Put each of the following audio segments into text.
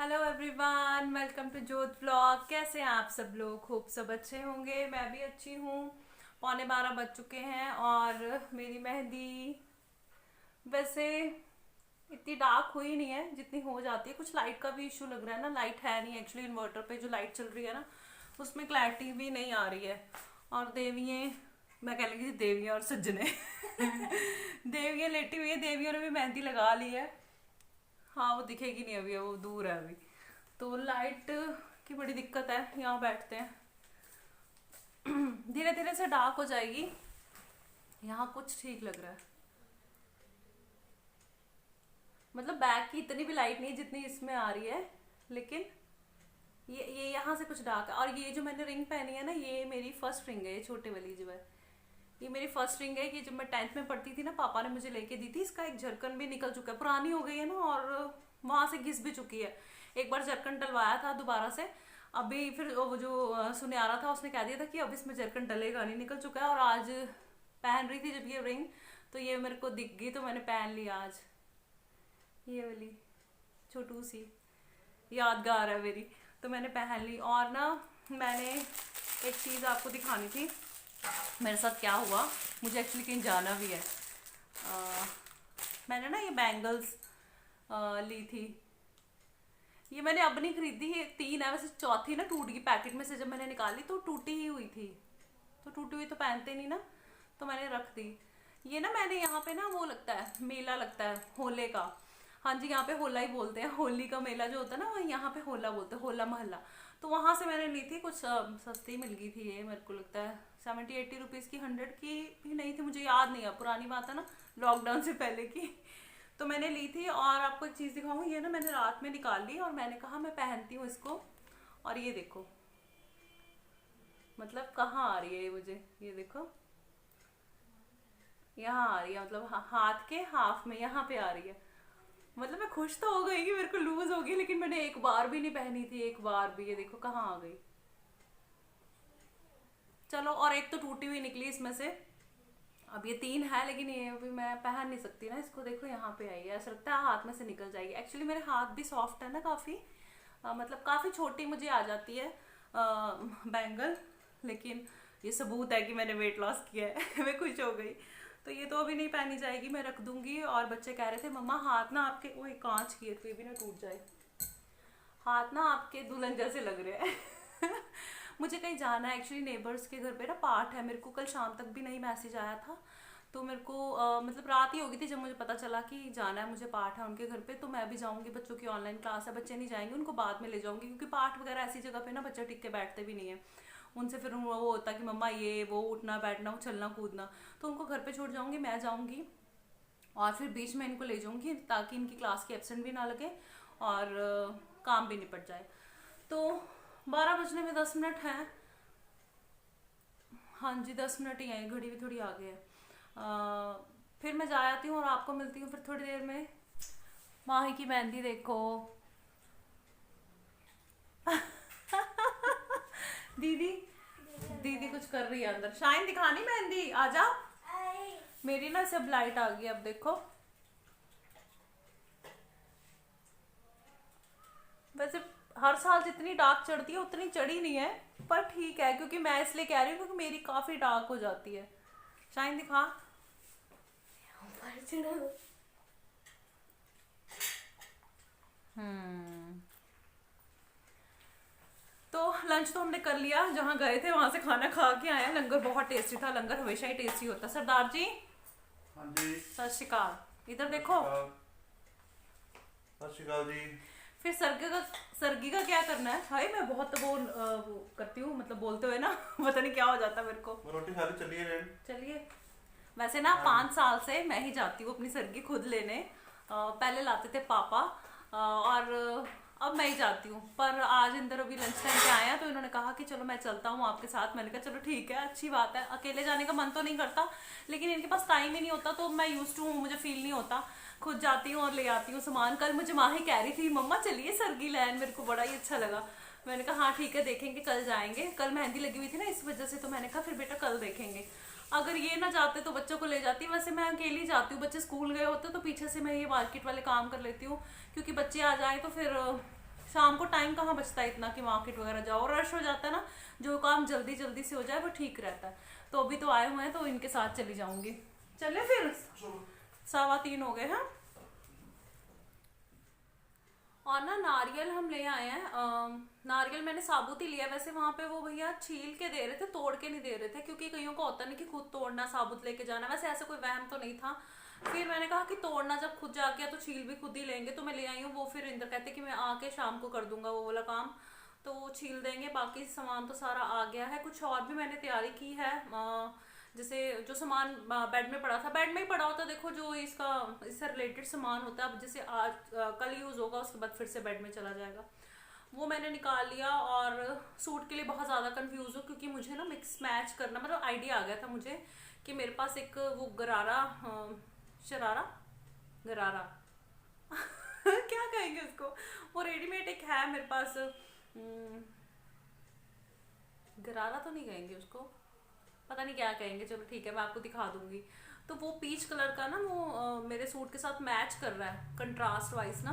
Hello everyone, welcome to जोत blog. कैसे हैं आप सब लोग? खूब सब अच्छे होंगे। मैं भी अच्छी हूँ। 11:15 बज चुके हैं और मेरी मेहंदी वैसे इतनी डार्क हुई नहीं है जितनी हो जाती है। कुछ लाइट का भी इशू लग रहा है ना, लाइट है नहीं एक्चुअली। इन्वर्टर पे जो लाइट चल रही है ना उसमें क्लैरिटी भी नहीं आ रही है। और देवियाँ, मैं कह लगी देवियाँ और सज्जने देवियाँ लेटी हुई है, देवियों ने भी मेहंदी लगा ली है। हाँ वो दिखेगी नहीं अभी, वो दूर है अभी। तो लाइट की बड़ी दिक्कत है। यहाँ बैठते हैं, धीरे धीरे से डार्क हो जाएगी। यहाँ कुछ ठीक लग रहा है, मतलब बैक की इतनी भी लाइट नहीं जितनी इसमें आ रही है, लेकिन ये यहाँ से कुछ डार्क है। और ये जो मैंने रिंग पहनी है ना, ये मेरी फर्स्ट रिंग है। ये छोटे वाली जो है ये मेरी फर्स्ट रिंग है कि जब मैं 10th में पढ़ती थी ना, पापा ने मुझे लेके दी थी। इसका एक झरकन भी निकल चुका है, पुरानी हो गई है ना, और वहां से घिस भी चुकी है। एक बार झरकन डलवाया था दोबारा से, अभी फिर वो जो सुनयारा था उसने कह दिया था कि अब इसमें झरकन डलेगा नहीं, निकल चुका है। और आज पहन रही थी जब ये रिंग, तो ये मेरे को दिख गई तो मैंने पहन ली आज। ये वाली छोटू सी यादगार है मेरी, तो मैंने पहन ली। और ना मैंने एक चीज़ आपको दिखानी थी, मेरे साथ क्या हुआ। मुझे एक्चुअली कहीं जाना भी है। मैंने ना ये बैंगल्स ली थी। ये मैंने अब नहीं खरीदी, ये 3 है वैसे, चौथी ना टूट गई पैकेट में से। जब मैंने निकाली तो टूटी ही हुई थी, तो टूटी हुई तो पहनते नहीं ना, तो मैंने रख दी। ये ना मैंने यहाँ पे ना वो लगता है, मेला लगता है होले का। हाँ जी, यहाँ पे होला ही बोलते हैं। होली का मेला जो होता है ना, वही यहाँ पे होला बोलते हैं, होला मोहल्ला। तो वहां से मैंने ली थी, कुछ सस्ती मिल गई थी। ये मेरे को लगता है 70-80 रुपीज़ की, 100 की भी नहीं थी, मुझे याद नहीं है, पुरानी बात है ना, लॉकडाउन से पहले की। तो मैंने ली थी। और आपको एक चीज़ दिखाऊँ, ये ना मैंने रात में निकाल ली और मैंने कहा मैं पहनती हूँ इसको। और ये देखो, मतलब कहाँ आ रही है ये मुझे, ये देखो यहाँ आ रही है, मतलब हाथ के हाफ में यहाँ पे आ रही है। मतलब मैं खुश तो हो गई कि मेरे को लूज होगी, लेकिन मैंने एक बार भी नहीं पहनी थी, एक बार भी। ये देखो कहाँ आ गई। चलो, और एक तो टूटी हुई निकली इसमें से। अब ये 3 है, लेकिन ये अभी मैं पहन नहीं सकती ना इसको। देखो यहाँ पे आई है, ऐसा लगता है हाथ में से निकल जाएगी। एक्चुअली मेरे हाथ भी सॉफ्ट है ना काफ़ी, मतलब काफ़ी छोटी मुझे आ जाती है बैंगल। लेकिन ये सबूत है कि मैंने वेट लॉस किया है मैं खुश हो गई। तो ये तो अभी नहीं पहनी जाएगी, मैं रख दूंगी। और बच्चे कह रहे थे मम्मा हाथ ना आपके, वो कांच की है तो ये भी ना टूट जाए, हाथ ना आपके दुल्हन जैसे लग रहे हैं मुझे कहीं जाना है एक्चुअली, नेबर्स के घर पे ना पाठ है। मेरे को कल शाम तक भी नहीं मैसेज आया था, तो मेरे को मतलब रात ही हो गई थी जब मुझे पता चला कि जाना है मुझे, पाठ है उनके घर पे। तो मैं भी जाऊंगी, बच्चों की ऑनलाइन क्लास है, बच्चे नहीं जाएंगे, उनको बाद में ले जाऊंगी। क्योंकि पाठ वगैरह ऐसी जगह पे ना बच्चे टिक के बैठते भी नहीं है। उनसे फिर वो होता कि मम्मा ये वो, उठना बैठना, उछलना कूदना। तो उनको घर पे छोड़ जाऊंगी, मैं जाऊंगी और फिर बीच में इनको ले जाऊंगी, ताकि इनकी क्लास की एब्सेंट भी ना लगे और काम भी निपट जाए। तो 12 बजने में 10 मिनट हैं। हाँ जी, 10 मिनट ही हैं, घड़ी भी थोड़ी आगे है। फिर मैं जा आती हूँ और आपको मिलती हूँ फिर थोड़ी देर में। माही की मेहंदी देखो दीदी, दीदी कुछ कर रही है अंदर। शाइन दिखानी मेहंदी, आ जा। मेरी ना सब लाइट आ गई, अब देखो। वैसे हर साल जितनी डार्क चढ़ती है उतनी चढ़ी नहीं है, पर ठीक है, क्योंकि मैं इसलिए कह रही हूँ क्योंकि मेरी काफी डार्क हो जाती है। शाइन दिखा। हम्म। तो लंच तो हमने कर लिया, जहाँ गए थे वहां से खाना खा के आए हैं। लंगर बहुत टेस्टी था, लंगर हमेशा ही टेस्टी होता है। सरदार जी, हाँ जी। सत श्री अकाल। इधर देखो। सत श्री अकाल जी। फिर सर्गी का क्या करना है? हाय मैं बहुत वो करती हूँ, मतलब बोलते हुए ना पता नहीं क्या हो जाता है मेरे को। वो रोटी खा ली, चलिए रेड। चलिए। वैसे ना 5 साल से मैं ही जाती हूँ अपनी सर्गी खुद लेने। पहले लाते थे पापा, और अब मैं ही जाती हूँ। पर आज इंदर अभी लंच टाइम पे आया तो इन्होंने कहा कि चलो मैं चलता हूँ आपके साथ। मैंने कहा चलो ठीक है, अच्छी बात है। अकेले जाने का मन तो नहीं करता, लेकिन इनके पास टाइम ही नहीं होता, तो मैं यूज टू हूँ, मुझे फील नहीं होता। खुद जाती हूँ और ले आती हूँ सामान। कल मुझे माँ ही कह रही थी मम्मा चलिए सर्गी लैन, मेरे को बड़ा ही अच्छा लगा। मैंने कहा हाँ ठीक है, देखेंगे, कल जाएंगे। कल मेहंदी लगी हुई थी ना इस वजह से, तो मैंने कहा फिर बेटा कल देखेंगे। अगर ये ना जाते तो बच्चों को ले जाती। वैसे मैं अकेली जाती हूँ, बच्चे स्कूल गए होते तो पीछे से मैं ये मार्केट वाले काम कर लेती हूँ, क्योंकि बच्चे आ जाए तो फिर शाम को टाइम कहाँ बचता है इतना कि मार्केट वगैरह जाओ, रश हो जाता है ना, जो काम जल्दी जल्दी से हो जाए वो ठीक रहता है। तो अभी तो आए हुए हैं तो इनके साथ चली जाऊंगी। चले फिर, 3:15 हो गए हैं। और ना नारियल हम ले आए हैं। नारियल मैंने साबुत ही लिया, वैसे वहां पे वो भैया छील के दे रहे थे, तोड़ के नहीं दे रहे थे, क्योंकि कईयों को होता नहीं कि खुद तोड़ना साबुत लेके जाना। वैसे ऐसा कोई वहम तो नहीं था। फिर मैंने कहा कि तोड़ना जब खुद जा गया तो छील भी खुद ही लेंगे, तो मैं ले आई हूँ वो। फिर इंद्र कहते कि मैं आके शाम को कर दूंगा वो वाला काम, तो वो छील देंगे। बाकी सामान तो सारा आ गया है। कुछ और भी मैंने तैयारी की है, जैसे जो सामान बेड में पड़ा था, बेड में ही पड़ा होता, देखो जो इससे रिलेटेड सामान होता है, अब जैसे आज कल यूज होगा उसके बाद फिर से बेड में चला जाएगा, वो मैंने निकाल लिया। और सूट के लिए बहुत ज़्यादा कंफ्यूज हूँ, क्योंकि मुझे ना मिक्स मैच करना, मतलब आइडिया आ गया था मुझे कि मेरे पास एक वो गरारा क्या कहेंगे उसको, वो रेडीमेड एक है मेरे पास। गरारा तो नहीं कहेंगे उसको, पता नहीं क्या कहेंगे, चलो ठीक है मैं आपको दिखा दूंगी। तो वो पीच कलर का ना वो मेरे सूट के साथ मैच कर रहा है कंट्रास्ट वाइज ना।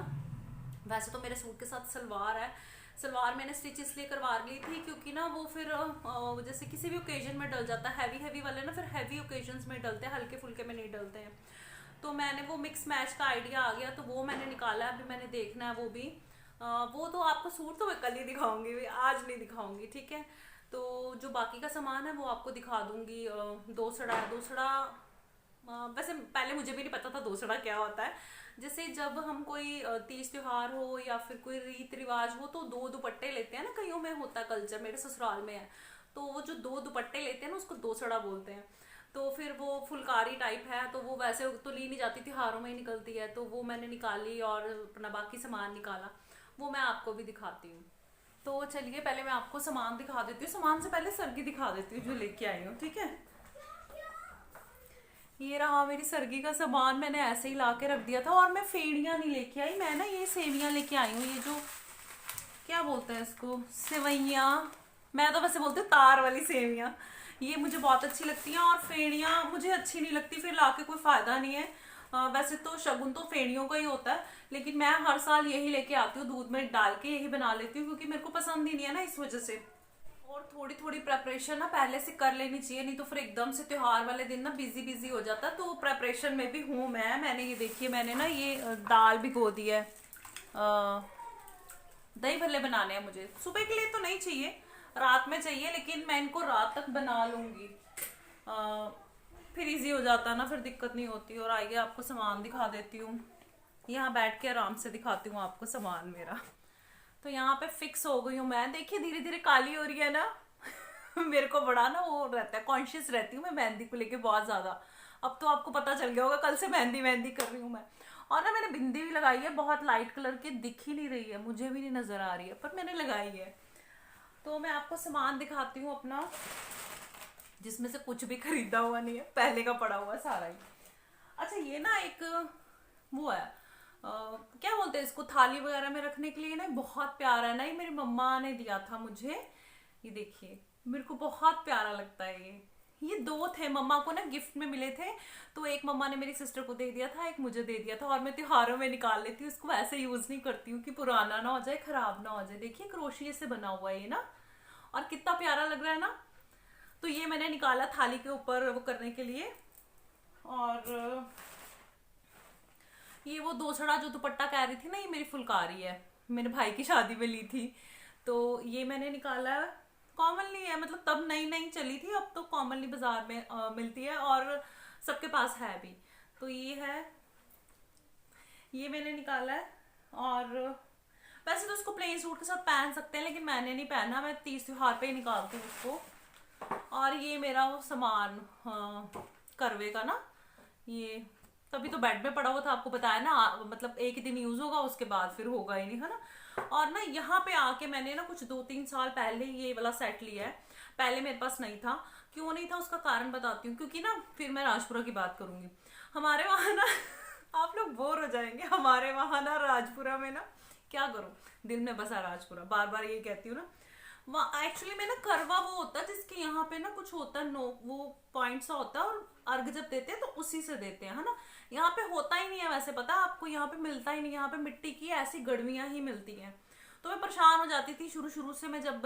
वैसे तो मेरे सूट के साथ सलवार है, सलवार मैंने स्टिच इसलिए करवा ली थी क्योंकि ना वो फिर जैसे किसी भी ओकेजन में डल जाता है। हैवी वाले ना फिर हैवी ओकेजन्स में डलते हैं, हल्के फुल्के में नहीं डलते हैं। तो मैंने वो मिक्स मैच का आइडिया आ गया, तो वो मैंने निकाला। अभी मैंने देखना है वो भी। वो तो आपको सूट तो मैं कल ही दिखाऊंगी, आज नहीं दिखाऊंगी, ठीक है। तो जो बाकी का सामान है वो आपको दिखा दूंगी। दोसड़ा वैसे पहले मुझे भी नहीं पता था दोसड़ा क्या होता है। जैसे जब हम कोई तीज त्योहार हो या फिर कोई रीत रिवाज हो तो 2 दुपट्टे लेते हैं ना, कईयों में होता है कल्चर, मेरे ससुराल में है। तो वो जो 2 दुपट्टे लेते हैं ना उसको दोसड़ा बोलते हैं। तो फिर वो फुलकारी टाइप है, तो वो वैसे तो ली नहीं जाती, त्योहारों में ही निकलती है। तो वो मैंने निकाली और अपना बाकी सामान निकाला, वो मैं आपको भी दिखाती हूँ। तो चलिए पहले मैं आपको सामान दिखा देती हूँ, सामान से पहले सर्गी दिखा देती हूँ जो लेके आई हूँ, ठीक है। ये रहा मेरी सर्गी का सामान, मैंने ऐसे ही ला के रख दिया था। और मैं फेड़ियाँ नहीं लेके आई, मैं ना ये सेवियाँ लेके आई हूँ, ये जो क्या बोलते हैं इसको, सेवैयाँ, मैं तो वैसे बोलती हूँ तार वाली सेवियाँ। ये मुझे बहुत अच्छी लगती हैं। और फेड़ियाँ मुझे अच्छी नहीं लगती, फिर लाके कोई फायदा नहीं है। वैसे तो शगुन तो फेड़ियों का ही होता है, लेकिन मैं हर साल यही लेके आती हूँ, दूध में डाल के यही बना लेती हूँ, क्योंकि मेरे को पसंद ही नहीं है ना, इस वजह से। और थोड़ी थोड़ी प्रेपरेशन ना पहले से कर लेनी चाहिए, नहीं तो फिर एकदम से त्योहार वाले दिन ना बिजी हो जाता है। तो प्रेपरेशन में भी हूँ मैंने ये देखिए, मैंने ना ये दाल भिगो दी है। दही भल्ले बनाने हैं मुझे, सुबह के लिए तो नहीं चाहिए, रात में चाहिए, लेकिन मैं इनको रात तक बना लूंगी। फिर इजी हो जाता है ना, फिर दिक्कत नहीं होती। और आइए आपको सामान दिखा देती हूँ, यहाँ बैठ के आराम से दिखाती हूँ आपको सामान मेरा। तो यहाँ पे फिक्स हो गई हूँ मैं, देखिए धीरे धीरे काली हो रही है ना मेरे को बड़ा ना वो रहता है, कॉन्शियस रहती हूँ मैं मेहंदी को लेके बहुत ज्यादा। अब तो आपको पता चल गया होगा, कल से मेहंदी कर रही हूँ मैं। और ना मैंने बिंदी भी लगाई है, बहुत लाइट कलर की, दिख ही नहीं रही है, मुझे भी नहीं नजर आ रही है, पर मैंने लगाई है। तो मैं आपको सामान दिखाती हूँ अपना, जिसमें से कुछ भी खरीदा हुआ नहीं है, पहले का पड़ा हुआ सारा ही। अच्छा ये ना एक वो है, क्या बोलते हैं इसको, थाली वगैरह में रखने के लिए ना, बहुत प्यारा है ना, ये मेरी मम्मा ने दिया था मुझे। ये देखिए मेरे को बहुत प्यारा लगता है ये 2 थे मम्मा को ना गिफ्ट में मिले थे। तो एक मम्मा ने मेरी सिस्टर को दे दिया था, एक मुझे दे दिया था। और मैं त्योहारों में निकाल लेती हूँ इसको, ऐसे यूज नहीं करती हूँ कि पुराना ना हो जाए, खराब ना हो जाए। देखिए क्रोशिये से बना हुआ है ये ना, और कितना प्यारा लग रहा है ना। तो ये मैंने निकाला थाली के ऊपर वो करने के लिए। और ये वो दोसड़ा जो दुपट्टा कह रही थी ना, ये मेरी फुलकारी है, मेरे भाई की शादी में ली थी। तो ये मैंने निकाला है, कॉमनली है, मतलब तब नई चली थी, अब तो कॉमनली बाजार में मिलती है और सबके पास है भी। तो ये है, ये मैंने निकाला है। और वैसे तो उसको प्लेन सूट के साथ पहन सकते हैं, लेकिन मैंने नहीं पहना, मैं तीज त्योहार पे ही निकालती हूँ उसको। और ये मेरा वो सामान करवे का ना, ये तभी तो बेड में पड़ा हुआ था, आपको बताया ना, मतलब एक ही दिन यूज होगा, उसके बाद फिर होगा ही नहीं, है ना। और ना यहाँ पे आके मैंने ना कुछ 2-3 साल पहले ये वाला सेट लिया है, पहले मेरे पास नहीं था। क्यों नहीं था उसका कारण बताती हूँ, क्योंकि ना फिर मैं राजपुरा की बात करूंगी। हमारे वहां ना आप लोग बोर हो जाएंगे, हमारे वहां ना राजपुरा में ना, क्या करूं, दिल में बसा राजपुरा, बार बार ये कहती हूँ ना। वहाँ एक्चुअली में ना करवा वो होता है जिसके यहाँ पे ना कुछ होता है, नो वो पॉइंट सा होता है, और अर्घ जब देते हैं तो उसी से देते हैं, है ना। यहाँ पे होता ही नहीं है, वैसे पता है आपको, यहाँ पे मिलता ही नहीं, यहाँ पे मिट्टी की ऐसी गड़वियां ही मिलती हैं। तो मैं परेशान हो जाती थी शुरू शुरू से। मैं जब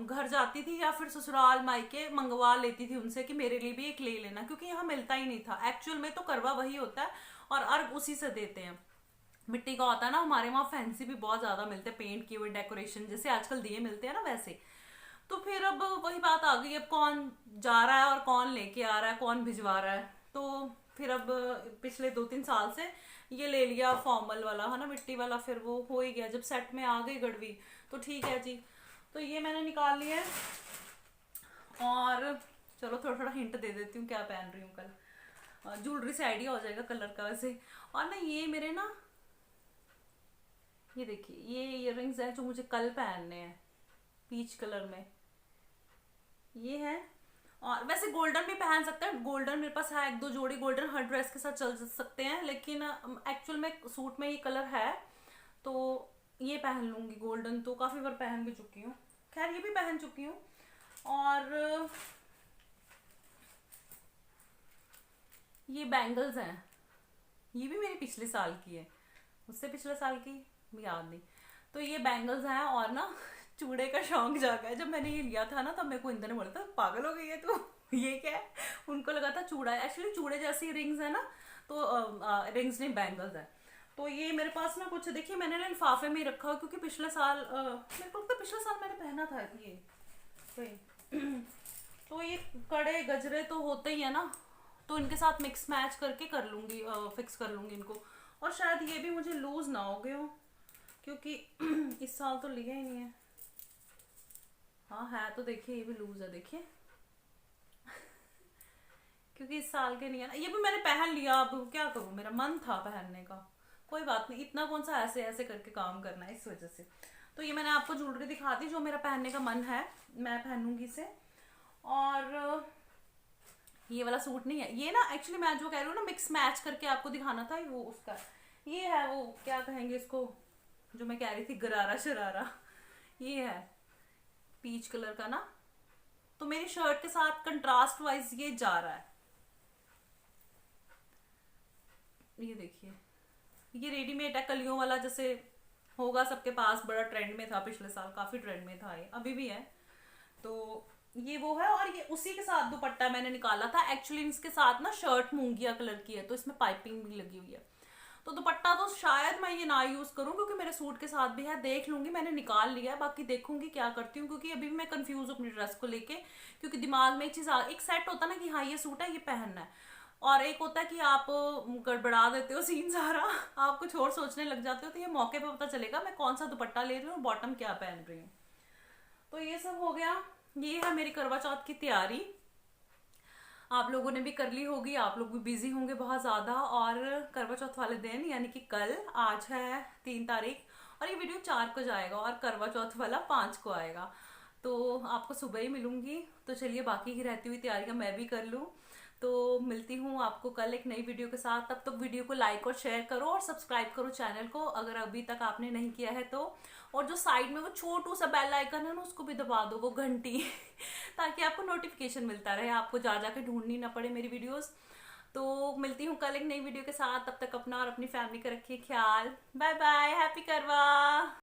घर जाती थी या फिर ससुराल मायके मंगवा लेती थी उनसे कि मेरे लिए भी एक ले लेना, क्योंकि यहाँ मिलता ही नहीं था। एक्चुअल में तो करवा वही होता है और अर्घ उसी से देते हैं। मिट्टी का होता है ना, हमारे वहाँ फैंसी भी बहुत ज्यादा मिलते हैं, पेंट किए हुए डेकोरेशन, जैसे आजकल दिए मिलते हैं ना वैसे। तो फिर अब वही बात आ गई, अब कौन जा रहा है और कौन लेके आ रहा है, कौन भिजवा रहा है। तो फिर अब पिछले 2-3 साल से ये ले लिया फॉर्मल वाला है ना, मिट्टी वाला। फिर वो हो ही गया, जब सेट में आ गई गड़वी तो ठीक है जी। तो ये मैंने निकाल लिया है। और चलो थोड़ा थोड़ा हिंट दे देती हूँ क्या पहन रही हूँ कल। ज्वेलरी से आइडिया हो जाएगा कलर का वैसे। और ना ये मेरे ना, ये देखिए ये इयररिंग्स हैं जो मुझे कल पहनने हैं, पीच कलर में ये है। और वैसे गोल्डन भी पहन सकते हैं, गोल्डन मेरे पास है 1-2 जोड़ी गोल्डन, हर ड्रेस के साथ चल सकते हैं। लेकिन एक्चुअल में सूट में ये कलर है तो ये पहन लूंगी। गोल्डन तो काफी बार पहन भी चुकी हूँ, खैर ये भी पहन चुकी हूँ। और ये बैंगल्स हैं, ये भी मेरे पिछले साल की है, उससे पिछले साल की याद नहीं। तो ये बैंगल्स हैं। और ना चूड़े का शौक जागा है। जब मैंने ये लिया था ना तब मेरे को इंदर ने बोला था पागल हो गई है तू, ये क्या है। उनको लगा था चूड़ा है, एक्चुअली चूड़े जैसी रिंग्स है ना, तो रिंग्स नहीं बैंगल्स है। तो ये मेरे पास ना कुछ देखिए मैंने ना लिफाफे में ही रखा हुआ, क्योंकि पिछले साल मेरे को लगता है पिछले साल मैंने पहना था ये तो ये कड़े गजरे तो होते ही है ना, तो इनके साथ मिक्स मैच करके कर लूंगी, फिक्स कर लूंगी इनको। और शायद ये भी मुझे लूज ना हो गए हो, क्योंकि इस साल तो लिया ही नहीं है। हाँ है तो देखिए ये भी लूज है देखिए क्योंकि इस साल के नहीं है ना, ये भी मैंने पहन लिया। अब क्या करूं, मेरा मन था पहनने का, कोई बात नहीं, इतना कौन सा ऐसे ऐसे करके काम करना है, इस वजह से। तो ये मैंने आपको ज्वेलरी दिखा दी जो मेरा पहनने का मन है, मैं पहनूंगी इसे। और ये वाला सूट नहीं है ये ना, एक्चुअली मैं जो कह रही हूँ ना मिक्स मैच करके आपको दिखाना था, वो उसका ये है, वो क्या कहेंगे इसको, जो मैं कह रही थी गरारा शरारा, ये है पीच कलर का ना। तो मेरी शर्ट के साथ कंट्रास्ट वाइज ये जा रहा है। ये देखिए ये रेडीमेड है, कलियों वाला, जैसे होगा सबके पास, बड़ा ट्रेंड में था पिछले साल, काफी ट्रेंड में था, ये अभी भी है। तो ये वो है। और ये उसी के साथ दुपट्टा मैंने निकाला था। एक्चुअली इसके साथ ना शर्ट मूंगिया कलर की है, तो इसमें पाइपिंग भी लगी हुई है। तो दुपट्टा तो शायद मैं ये ना यूज करूं, क्योंकि मेरे सूट के साथ भी है, देख लूंगी, मैंने निकाल लिया है, बाकी देखूंगी क्या करती हूँ, क्योंकि अभी भी मैं कंफ्यूज हूँ अपनी ड्रेस को लेके। क्योंकि दिमाग में एक चीज एक सेट होता है ना कि हाँ ये सूट है, ये पहनना है, और एक होता है कि आप गड़बड़ा देते हो सीन सारा, आप कुछ और सोचने लग जाते हो। तो ये मौके पर पता चलेगा मैं कौन सा दुपट्टा ले रही हूँ, बॉटम क्या पहन रही हूँ। तो ये सब हो गया। ये है मेरी करवा चौथ की तैयारी। आप लोगों ने भी कर ली होगी, आप लोग भी बिजी होंगे बहुत ज्यादा। और करवा चौथ वाले दिन यानी कि कल, आज है 3 तारीख, और ये वीडियो 4 को जाएगा और करवा चौथ वाला 5 को आएगा। तो आपको सुबह ही मिलूंगी। तो चलिए बाकी की रहती हुई तैयारियां मैं भी कर लूँ। तो मिलती हूँ आपको कल एक नई वीडियो के साथ। तब तक वीडियो को लाइक और शेयर करो और सब्सक्राइब करो चैनल को, अगर अभी तक आपने नहीं किया है तो। और जो साइड में वो छोटू सा बेल आइकन है ना, उसको भी दबा दो, वो घंटी ताकि आपको नोटिफिकेशन मिलता रहे, आपको जा जाके ढूंढनी ना पड़े मेरी वीडियोस। तो मिलती हूँ कल एक नई वीडियो के साथ। तब तक अपना और अपनी फैमिली का रखिए ख्याल। बाय बाय, हैप्पी करवा।